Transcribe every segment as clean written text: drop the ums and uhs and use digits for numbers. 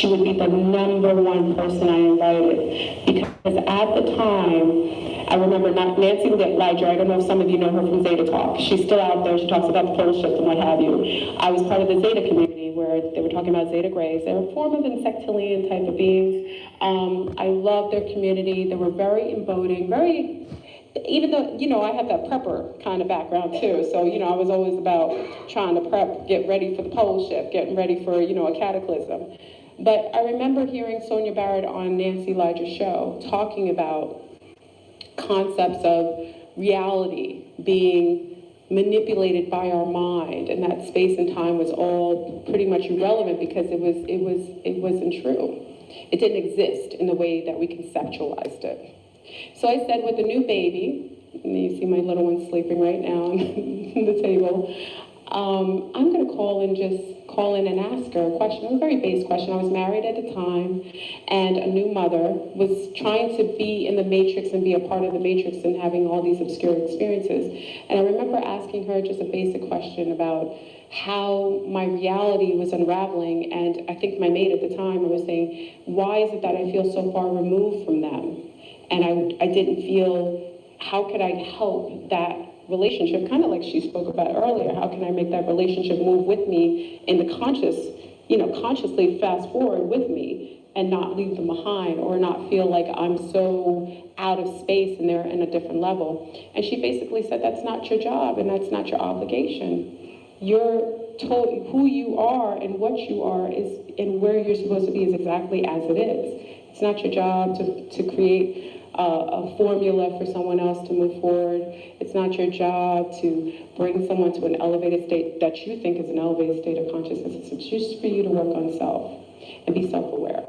she would be the #1 person I invited. Because at the time, I remember Nancy Ledger, I don't know if some of you know her from Zeta Talk. She's still out there, she talks about the pole shift and what have you. I was part of the Zeta community where they were talking about Zeta Grays. They're a form of insectilian type of beings. I love their community. They were very embodying, even though, I have that prepper kind of background too. So, I was always about trying to prep, get ready for the pole shift, getting ready for, a cataclysm. But I remember hearing Sonia Barrett on Nancy Ledger's show talking about concepts of reality being manipulated by our mind, and that space and time was all pretty much irrelevant because it wasn't true. It didn't exist in the way that we conceptualized it. So I said, with a new baby, and you see my little one sleeping right now on the table, I'm going to call in and ask her a question, a very base question. I was married at the time, and a new mother was trying to be in the matrix and be a part of the matrix and having all these obscure experiences. And I remember asking her just a basic question about how my reality was unraveling, and I think my mate at the time, I was saying, why is it that I feel so far removed from them? And I didn't feel, how could I help that relationship, kind of like she spoke about earlier, how can I make that relationship move with me in the consciously fast forward with me and not leave them behind or not feel like I'm so out of space and they're in a different level. And she basically said, that's not your job and that's not your obligation. You're told who you are and what you are is and where you're supposed to be is exactly as it is. It's not your job to create a formula for someone else to move forward. It's not your job to bring someone to an elevated state that you think is an elevated state of consciousness. It's just for you to work on self and be self-aware.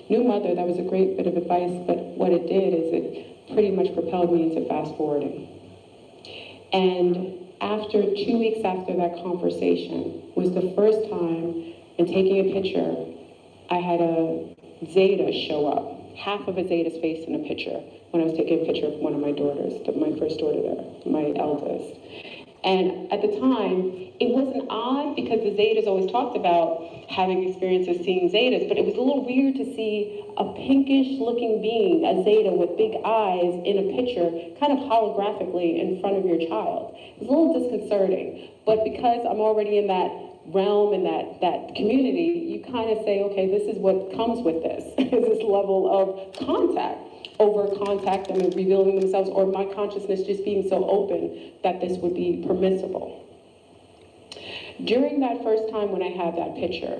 New mother, that was a great bit of advice, but what it did is it pretty much propelled me into fast forwarding. And after 2 weeks after that conversation was the first time in taking a picture, I had a Zeta show up. Half of a Zeta's face in a picture when I was taking a picture of one of my daughters, my first daughter there, my eldest. And at the time, it wasn't odd because the Zetas always talked about having experiences seeing Zetas, but it was a little weird to see a pinkish looking being, a Zeta with big eyes in a picture, kind of holographically in front of your child. It was a little disconcerting, but because I'm already in that realm and that community, you kind of say, okay, this is what comes with this, is this level of contact them and revealing themselves, or my consciousness just being so open that this would be permissible. During that first time when I had that picture,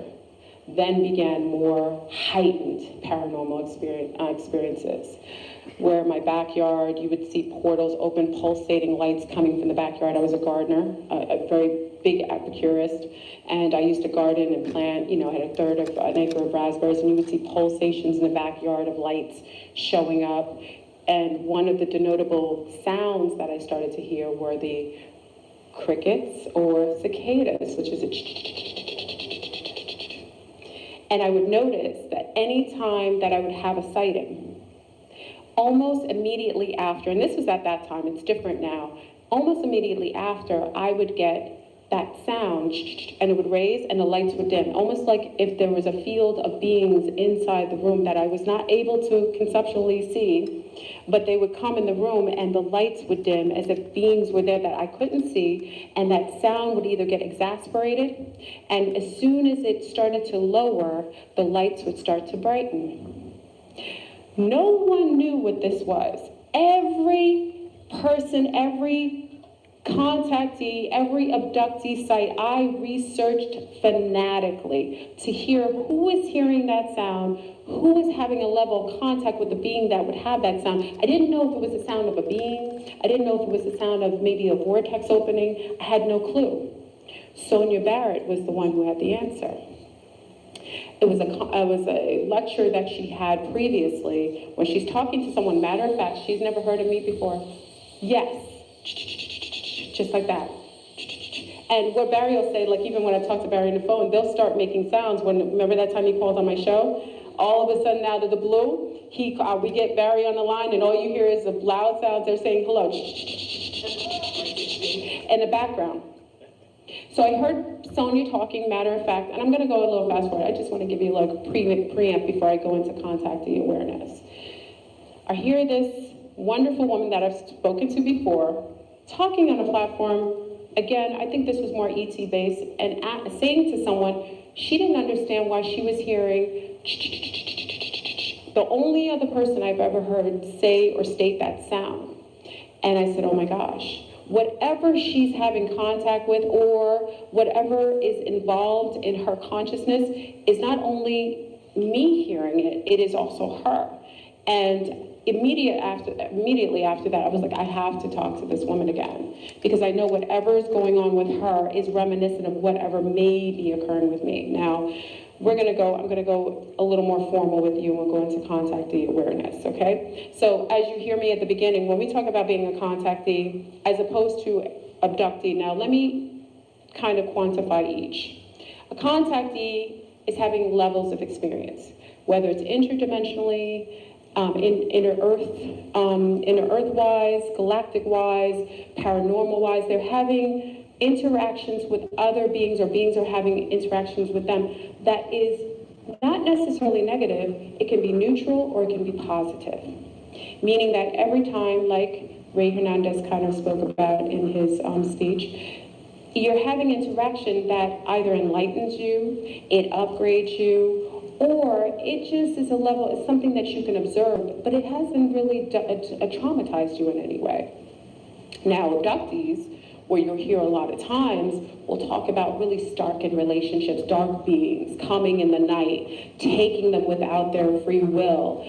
then began more heightened paranormal experiences, where my backyard, you would see portals open, pulsating lights coming from the backyard. I was a gardener, a very big epicurist, and I used to garden and plant, I had a third of an acre of raspberries, and you would see pulsations in the backyard of lights showing up. And one of the denotable sounds that I started to hear were the crickets or cicadas, which is and I would notice that any time that I would have a sighting, almost immediately after, and this was at that time, it's different now, almost immediately after, I would get that sound, and it would raise and the lights would dim, almost like if there was a field of beings inside the room that I was not able to conceptually see, but they would come in the room and the lights would dim as if beings were there that I couldn't see, and that sound would either get exasperated, and as soon as it started to lower, the lights would start to brighten. No one knew what this was. Every person, every contactee, every abductee site, I researched fanatically to hear who is hearing that sound, who is having a level of contact with the being that would have that sound. I didn't know if it was the sound of a being. I didn't know if it was the sound of maybe a vortex opening. I had no clue. Sonia Barrett was the one who had the answer. It was a lecture that she had previously when she's talking to someone. Matter of fact, she's never heard of me before. Yes. Just like that. And what Barry will say, like even when I talk to Barry on the phone, they'll start making sounds. Remember that time he called on my show? All of a sudden out of the blue, we get Barry on the line and all you hear is the loud sounds. They're saying hello in the background. So I heard Sonia talking, matter of fact, and I'm going to go a little fast forward. I just want to give you like a preamp before I go into contactee awareness. I hear this wonderful woman that I've spoken to before talking on a platform. Again, I think this was more ET based, and saying to someone she didn't understand why she was hearing the only other person I've ever heard say or state that sound. And I said, oh my gosh. Whatever she's having contact with or whatever is involved in her consciousness is not only me hearing it, it is also her. And immediately after that, I was like, I have to talk to this woman again, because I know whatever is going on with her is reminiscent of whatever may be occurring with me. Now, I'm gonna go a little more formal with you, and we'll go into contactee awareness, okay? So as you hear me at the beginning, when we talk about being a contactee as opposed to abductee, now let me kind of quantify each. A contactee is having levels of experience, whether it's interdimensionally, inner Earth-wise, galactic-wise, paranormal-wise. They're having interactions with other beings, or beings are having interactions with them that is not necessarily negative. It can be neutral or it can be positive. Meaning that every time, like Ray Hernandez kind of spoke about in his speech, you're having interaction that either enlightens you, it upgrades you, or it just is a level, it's something that you can observe, but it hasn't really traumatized you in any way. Now, abductees, where you'll hear a lot of times, will talk about really stark in relationships, dark beings coming in the night, taking them without their free will,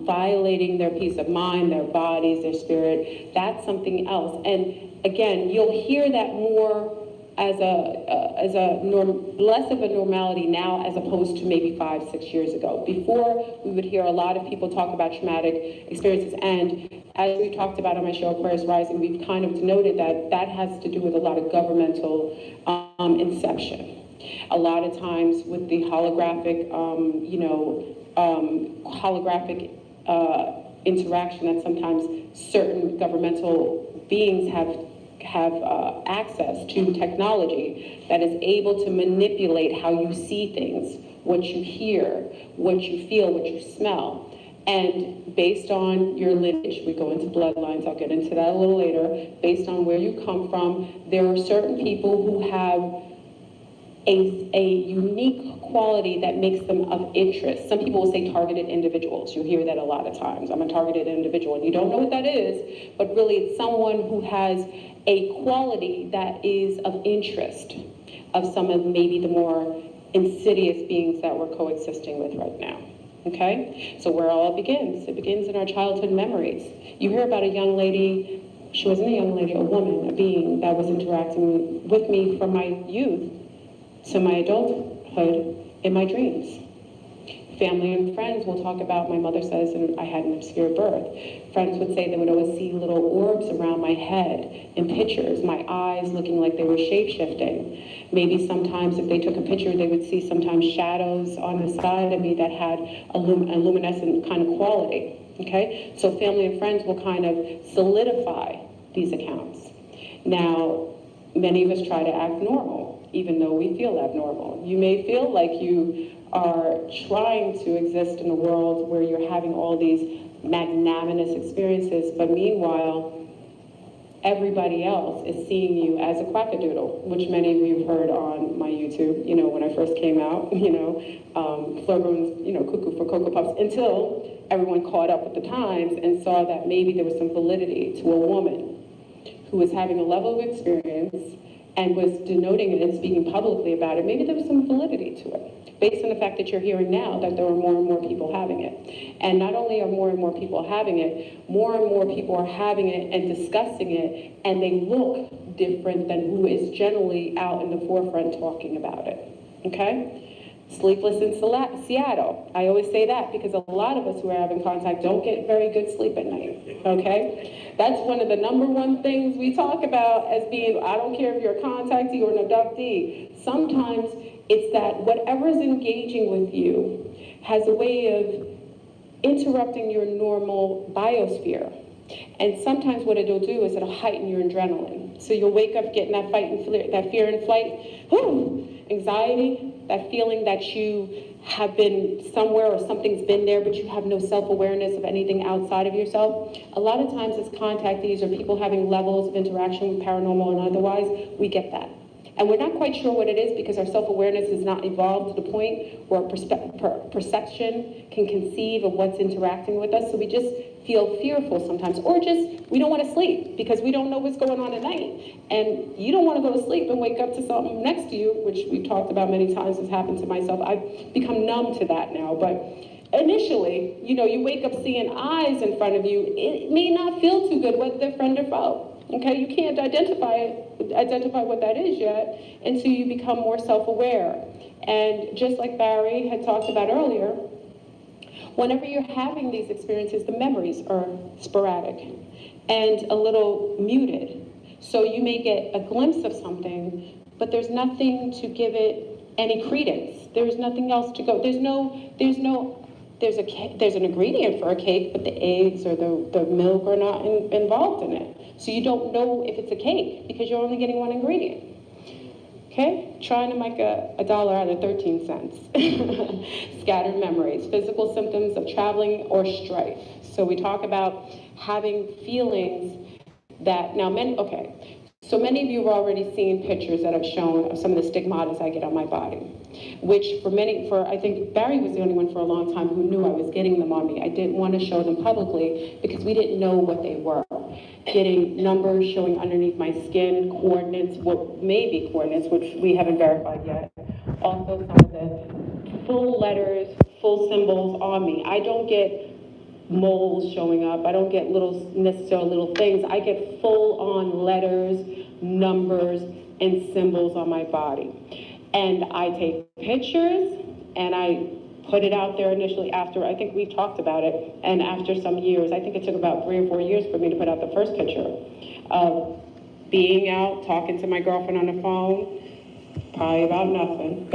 violating their peace of mind, their bodies, their spirit. That's something else. And again, you'll hear that more as less of a normality now as opposed to maybe 5-6 years ago. Before, we would hear a lot of people talk about traumatic experiences, and as we talked about on my show, Aquarius Rising, we've kind of denoted that that has to do with a lot of governmental inception. A lot of times with the holographic, holographic interaction that sometimes certain governmental beings have access to technology that is able to manipulate how you see things, what you hear, what you feel, what you smell. And based on your lineage, we go into bloodlines, I'll get into that a little later, based on where you come from, there are certain people who have a unique quality that makes them of interest. Some people will say targeted individuals. You'll hear that a lot of times. I'm a targeted individual, and you don't know what that is, but really it's someone who has a quality that is of interest of some of maybe the more insidious beings that we're coexisting with right now. Okay? So where it all begins, it begins in our childhood memories. You hear about a young lady, she wasn't a young lady, a woman, a being that was interacting with me from my youth to my adulthood in my dreams. Family and friends will talk about, my mother says, and I had an obscure birth. Friends would say they would always see little orbs around my head in pictures, my eyes looking like they were shape-shifting. Maybe sometimes if they took a picture, they would see sometimes shadows on the side of me that had a luminescent kind of quality, okay? So family and friends will kind of solidify these accounts. Now, many of us try to act normal, even though we feel abnormal. You may feel like you are trying to exist in a world where you're having all these magnanimous experiences, but meanwhile, everybody else is seeing you as a quackadoodle, which many of you have heard on my YouTube, you know, when I first came out, you know, FleurBrun's, you know, cuckoo for Cocoa Puffs, until everyone caught up with the times and saw that maybe there was some validity to a woman who was having a level of experience and was denoting it and speaking publicly about it. Maybe there was some validity to it, based on the fact that you're hearing now that there are more and more people having it. And not only are more and more people having it, more and more people are having it and discussing it, and they look different than who is generally out in the forefront talking about it, okay? Sleepless in Seattle. I always say that because a lot of us who are having contact don't get very good sleep at night, okay? That's one of the #1 things we talk about as being, I don't care if you're a contactee or an abductee, sometimes it's that whatever is engaging with you has a way of interrupting your normal biosphere. And sometimes what it'll do is it'll heighten your adrenaline. So you'll wake up getting that that fear and flight, anxiety, that feeling that you have been somewhere or something's been there, but you have no self-awareness of anything outside of yourself. A lot of times as contactees or people having levels of interaction with paranormal and otherwise, we get that. And we're not quite sure what it is because our self-awareness has not evolved to the point where perception can conceive of what's interacting with us. So we just feel fearful sometimes, or just we don't want to sleep because we don't know what's going on at night. And you don't want to go to sleep and wake up to something next to you, which we've talked about many times has happened to myself. I've become numb to that now, but initially, you wake up seeing eyes in front of you. It may not feel too good whether they're friend or foe. Okay, you can't identify what that is yet until you become more self-aware. And just like Barry had talked about earlier, whenever you're having these experiences, the memories are sporadic and a little muted. So you may get a glimpse of something, but there's nothing to give it any credence. There's nothing else to go. There's an ingredient for a cake, but the eggs or the milk are not involved in it. So you don't know if it's a cake because you're only getting one ingredient. Okay? Trying to make a dollar out of 13 cents. Scattered memories, physical symptoms of traveling or strife. So we talk about having feelings that, so many of you have already seen pictures that have shown of some of the stigmata I get on my body, which I think Barry was the only one for a long time who knew I was getting them on me. I didn't want to show them publicly because we didn't know what they were. Getting numbers showing underneath my skin, coordinates, what may be coordinates, which we haven't verified yet. Also some of the full letters, full symbols on me. I don't get moles showing up. I don't get necessarily little things. I get full-on letters, numbers, and symbols on my body. And I take pictures, and I put it out there initially after, I think we talked about it, and after some years, I think it took about 3 or 4 years for me to put out the first picture of being out, talking to my girlfriend on the phone, probably about nothing,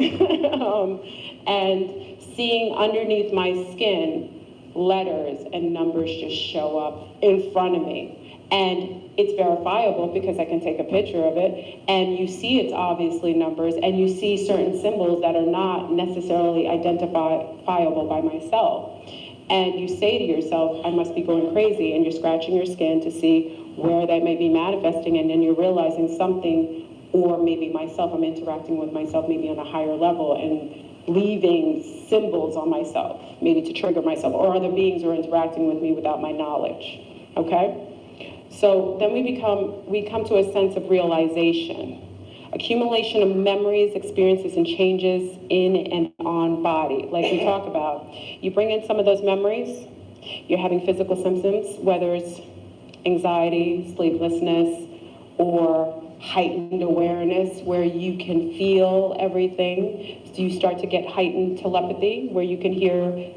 and seeing underneath my skin letters and numbers just show up in front of me. And it's verifiable because I can take a picture of it, and you see it's obviously numbers, and you see certain symbols that are not necessarily identifiable by myself. And you say to yourself, I must be going crazy, and you're scratching your skin to see where that may be manifesting, and then you're realizing something, or maybe myself, I'm interacting with myself maybe on a higher level, and leaving symbols on myself, maybe to trigger myself, or other beings are interacting with me without my knowledge, okay? So then we come to a sense of realization, accumulation of memories, experiences, and changes in and on body. Like we talk about, you bring in some of those memories, you're having physical symptoms, whether it's anxiety, sleeplessness, or heightened awareness where you can feel everything. So you start to get heightened telepathy where you can hear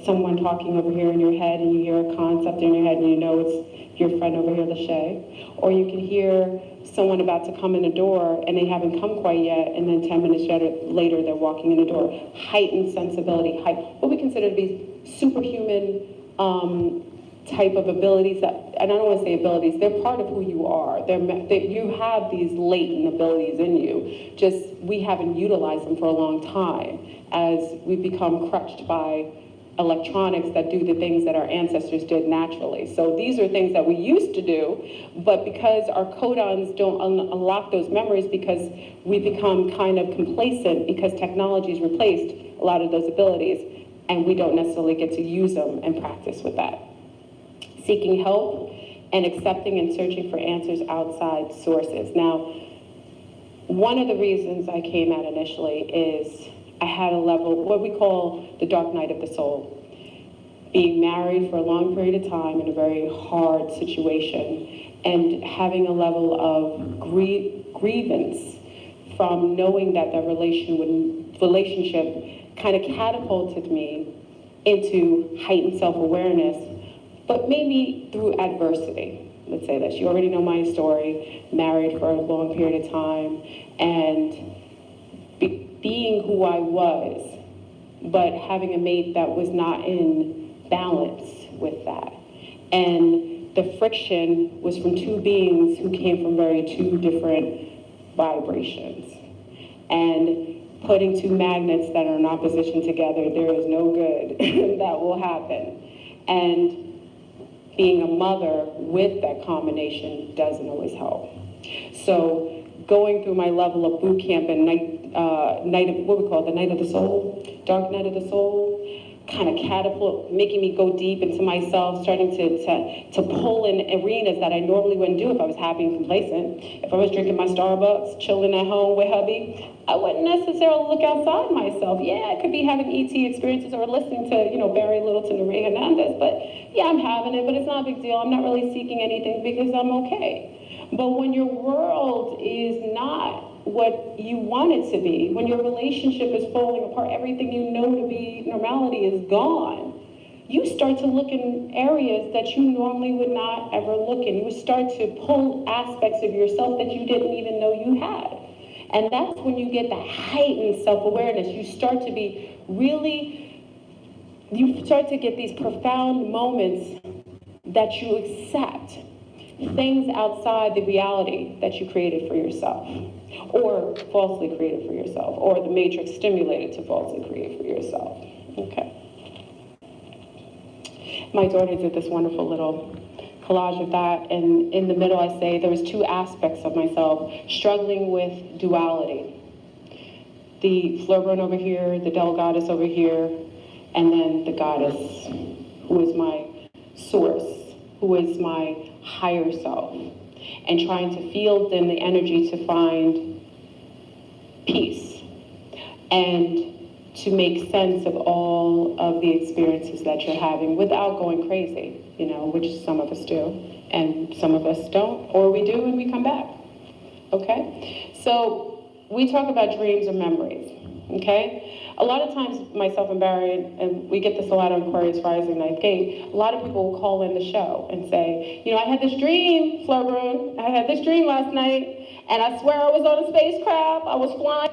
someone talking over here in your head, and you hear a concept in your head and you know it's your friend over here, Lachey. Or you can hear someone about to come in the door and they haven't come quite yet, and then 10 minutes later they're walking in the door. Heightened sensibility, what we consider to be superhuman type of abilities that, and I don't want to say abilities, they're part of who you are. You have these latent abilities in you, just we haven't utilized them for a long time as we've become crutched by electronics that do the things that our ancestors did naturally. So these are things that we used to do, but because our codons don't unlock those memories, because we become kind of complacent because technology's replaced a lot of those abilities, and we don't necessarily get to use them and practice with that. Seeking help and accepting and searching for answers outside sources. Now, one of the reasons I came at initially is I had a level, what we call the dark night of the soul. Being married for a long period of time in a very hard situation, and having a level of grievance from knowing that that relationship kind of catapulted me into heightened self-awareness, but maybe through adversity. Let's say this. You already know my story, married for a long period of time, and being who I was, but having a mate that was not in balance with that. And the friction was from two beings who came from two different vibrations. And putting two magnets that are in opposition together, there is no good that will happen. And being a mother with that combination doesn't always help. So going through my level of boot camp and night of, what we call it, the night of the soul, dark night of the soul, kind of catapult, making me go deep into myself, starting to pull in arenas that I normally wouldn't do if I was happy and complacent. If I was drinking my Starbucks, chilling at home with hubby, I wouldn't necessarily look outside myself. Yeah, I could be having ET experiences or listening to, Barry Littleton and Ray Hernandez, but yeah, I'm having it, but it's not a big deal. I'm not really seeking anything because I'm okay. But when your world is not what you want it to be, when your relationship is falling apart, everything you know to be normality is gone, you start to look in areas that you normally would not ever look in. You start to pull aspects of yourself that you didn't even know you had. And that's when you get the heightened self-awareness. You start to be you start to get these profound moments that you accept things outside the reality that you created for yourself, or falsely created for yourself, or the matrix stimulated to falsely create for yourself. Okay. My daughter did this wonderful little collage of that, and in the middle I say there was two aspects of myself struggling with duality. The FleurBrun over here, the devil goddess over here, and then the goddess who is my source, who is my higher self, and trying to feel in the energy to find peace and to make sense of all of the experiences that you're having without going crazy, which some of us do, and some of us don't, or we do and we come back, okay? So we talk about dreams or memories, okay? A lot of times, myself and Barry, and we get this a lot on Aquarius Rising Ninth Gate, a lot of people will call in the show and say, I had this dream, FleurBrun, I had this dream last night, and I swear I was on a spacecraft, I was flying